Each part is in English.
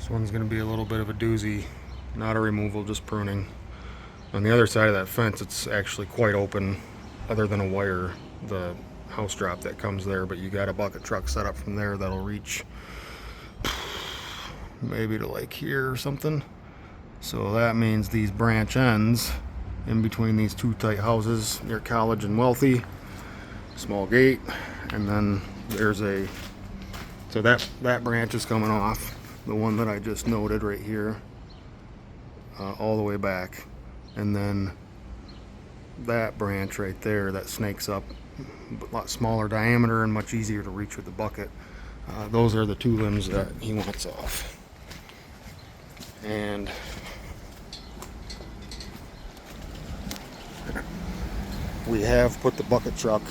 This one's going to be a little bit of a doozy, not a removal, just pruning. On the other side of that fence, it's actually quite open, other than a wire, the house drop that comes there, but you got a bucket truck set up from there that'll reach maybe to like here or something. So that means these branch ends in between these two tight houses near College and Wealthy, small gate, and then there's a, so that branch is coming off, the one that I just noted right here, all the way back, and then that branch right there that snakes up, a lot smaller diameter and much easier to reach with the bucket. Those are the two limbs that he wants off. And we have put the bucket truck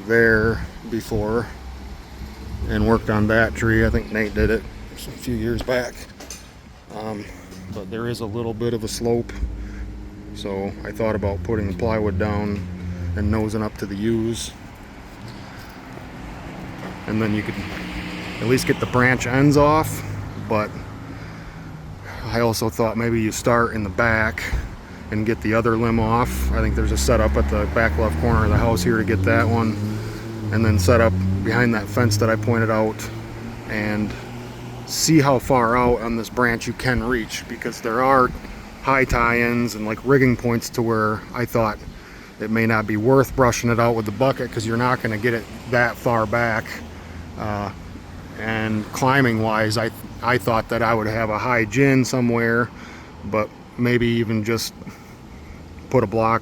there before and worked on that tree. I think Nate did it a few years back. But there is a little bit of a slope, so I thought about putting the plywood down and nosing up to the U's, and then you could at least get the branch ends off. But I also thought maybe you start in the back and get the other limb off. I think there's a setup at the back left corner of the house here to get that one, and then set up behind that fence that I pointed out and see how far out on this branch you can reach, because there are high tie-ins and like rigging points to where I thought it may not be worth brushing it out with the bucket, because you're not going to get it that far back. And climbing wise, I thought that I would have a high gin somewhere, but maybe even just put a block,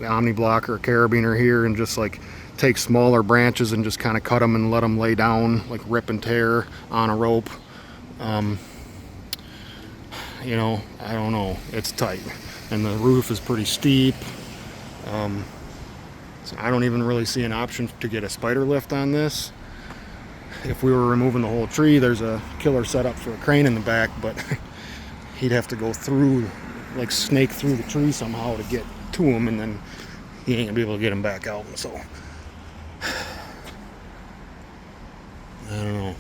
omni block or a carabiner here, and just like take smaller branches and just kind of cut them and let them lay down, like rip and tear on a rope. You know, I don't know, it's tight, and the roof is pretty steep. So I don't even really see an option to get a spider lift on this. If we were removing the whole tree, there's a killer setup for a crane in the back, but he'd have to go through, like snake through the tree somehow to get to him, and then he ain't gonna be able to get him back out. So I don't know.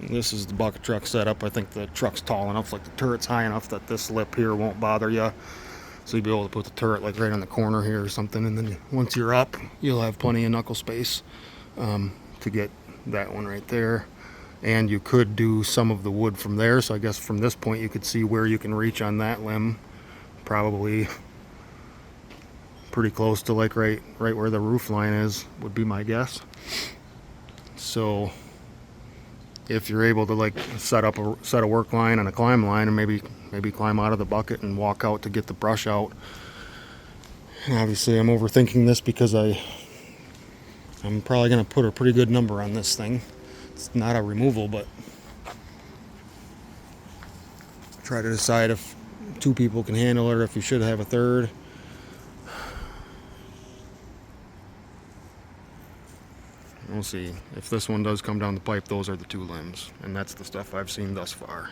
This is the bucket truck setup. I think the truck's tall enough, like the turret's high enough that this lip here won't bother you. So you'll be able to put the turret like right on the corner here or something, and then once you're up, you'll have plenty of knuckle space to get that one right there. And you could do some of the wood from there, so I guess from this point you could see where you can reach on that limb. Probably pretty close to like right where the roof line is, would be my guess. So if you're able to like set a work line and a climb line, and maybe climb out of the bucket and walk out to get the brush out. And obviously I'm overthinking this because I'm probably going to put a pretty good number on this thing. It's not a removal, but try to decide if two people can handle it or if you should have a third. We'll see. If this one does come down the pipe, those are the two limbs, and that's the stuff I've seen thus far.